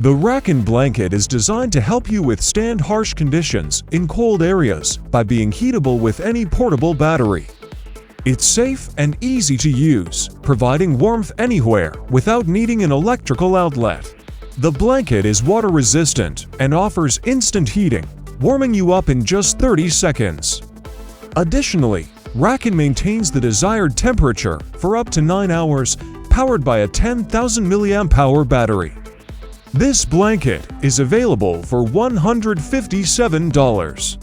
The Rack-In blanket is designed to help you withstand harsh conditions in cold areas by being heatable with any portable battery. It's safe and easy to use, providing warmth anywhere without needing an electrical outlet. The blanket is water-resistant and offers instant heating, warming you up in just 30 seconds. Additionally, Rack-In maintains the desired temperature for up to 9 hours, powered by a 10,000 mAh battery. This blanket is available for $157.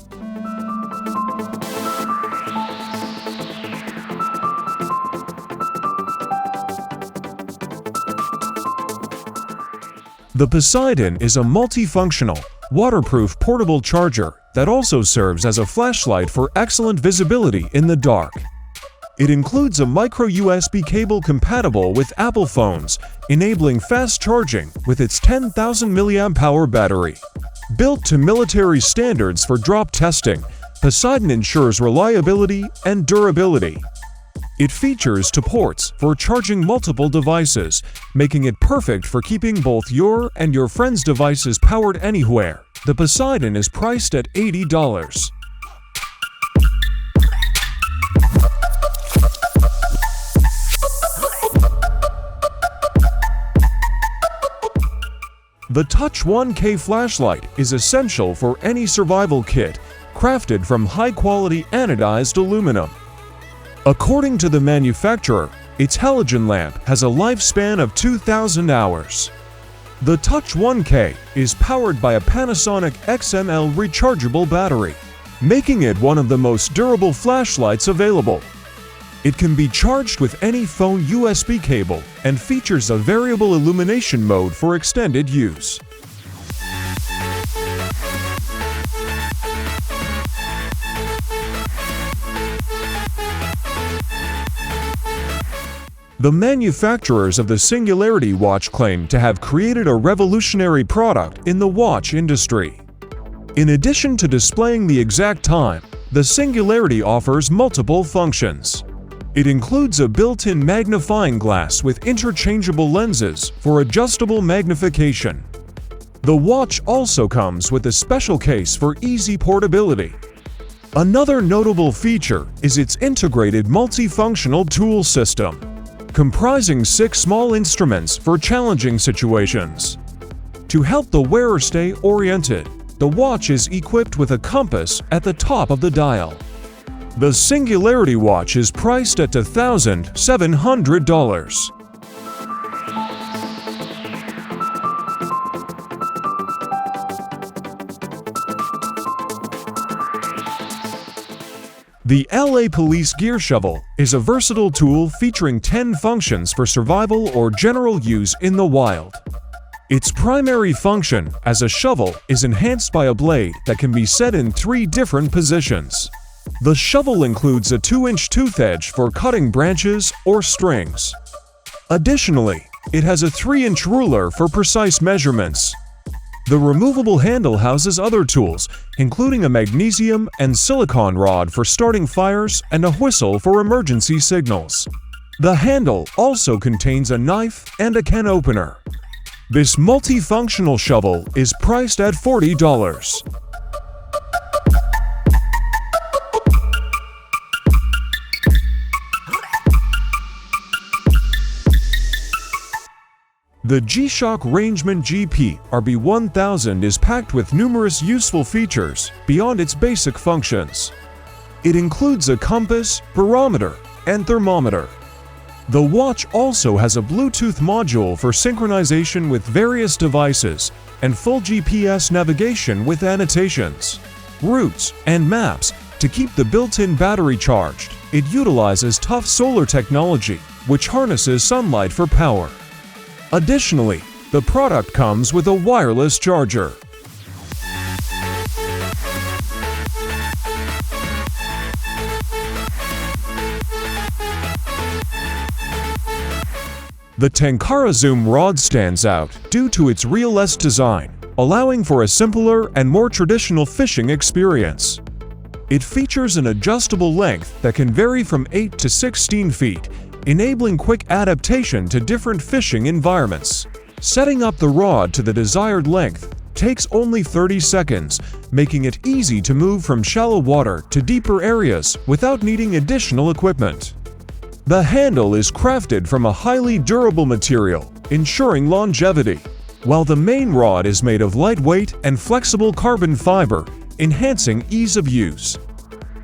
The Poseidon is a multifunctional, waterproof portable charger that also serves as a flashlight for excellent visibility in the dark. It includes a micro USB cable compatible with Apple phones, enabling fast charging with its 10,000 mAh battery. Built to military standards for drop testing, Poseidon ensures reliability and durability. It features two ports for charging multiple devices, making it perfect for keeping both your and your friend's devices powered anywhere. The Poseidon is priced at $80. The Touch 1K flashlight is essential for any survival kit, crafted from high-quality anodized aluminum. According to the manufacturer, its halogen lamp has a lifespan of 2,000 hours. The Touch 1K is powered by a Panasonic XML rechargeable battery, making it one of the most durable flashlights available. It can be charged with any phone USB cable and features a variable illumination mode for extended use. The manufacturers of the Singularity watch claim to have created a revolutionary product in the watch industry. In addition to displaying the exact time, the Singularity offers multiple functions. It includes a built-in magnifying glass with interchangeable lenses for adjustable magnification. The watch also comes with a special case for easy portability. Another notable feature is its integrated multifunctional tool system, comprising 6 small instruments for challenging situations. To help the wearer stay oriented, the watch is equipped with a compass at the top of the dial. The Singularity watch is priced at $1,700. The LA Police Gear Shovel is a versatile tool featuring 10 functions for survival or general use in the wild. Its primary function as a shovel is enhanced by a blade that can be set in 3 different positions. The shovel includes a 2-inch tooth edge for cutting branches or strings. Additionally, it has a 3-inch ruler for precise measurements. The removable handle houses other tools, including a magnesium and silicone rod for starting fires and a whistle for emergency signals. The handle also contains a knife and a can opener. This multifunctional shovel is priced at $40. The G-Shock Rangeman GP RB1000 is packed with numerous useful features beyond its basic functions. It includes a compass, barometer, and thermometer. The watch also has a Bluetooth module for synchronization with various devices and full GPS navigation with annotations, routes, and maps to keep the built-in battery charged. It utilizes tough solar technology, which harnesses sunlight for power. Additionally, the product comes with a wireless charger. The Tenkara Zoom rod stands out due to its Reel-S design, allowing for a simpler and more traditional fishing experience. It features an adjustable length that can vary from 8 to 16 feet, enabling quick adaptation to different fishing environments. Setting up the rod to the desired length takes only 30 seconds, making it easy to move from shallow water to deeper areas without needing additional equipment. The handle is crafted from a highly durable material, ensuring longevity, while the main rod is made of lightweight and flexible carbon fiber, enhancing ease of use.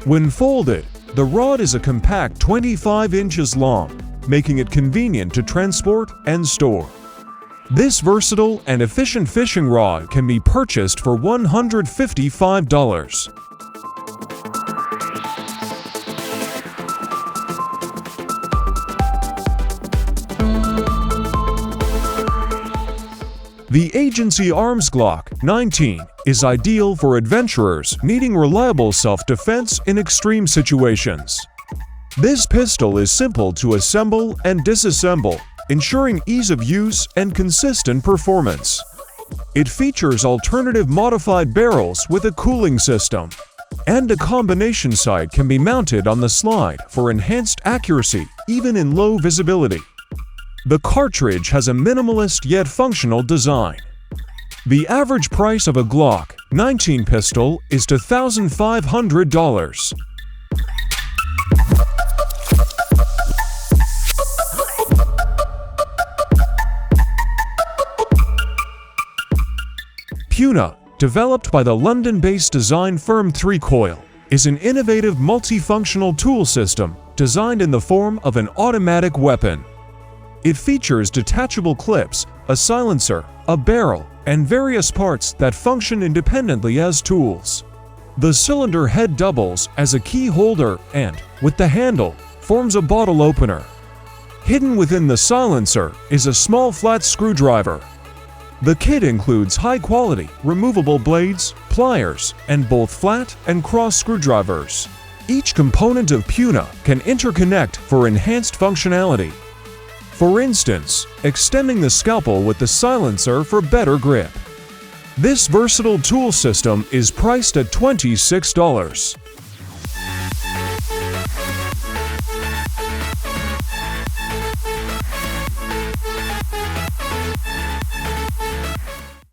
When folded, the rod is a compact 25 inches long, making it convenient to transport and store. This versatile and efficient fishing rod can be purchased for $155. The Agency Arms Glock 19 is ideal for adventurers needing reliable self-defense in extreme situations. This pistol is simple to assemble and disassemble, ensuring ease of use and consistent performance. It features alternative modified barrels with a cooling system, and a combination sight can be mounted on the slide for enhanced accuracy even in low visibility. The cartridge has a minimalist yet functional design. The average price of a Glock 19 pistol is $2,500. Puna, developed by the London-based design firm 3Coil, is an innovative multifunctional tool system designed in the form of an automatic weapon. It features detachable clips, a silencer, a barrel, and various parts that function independently as tools. The cylinder head doubles as a key holder and, with the handle, forms a bottle opener. Hidden within the silencer is a small flat screwdriver. The kit includes high-quality, removable blades, pliers, and both flat and cross screwdrivers. Each component of Puna can interconnect for enhanced functionality. For instance, extending the scalpel with the silencer for better grip. This versatile tool system is priced at $26.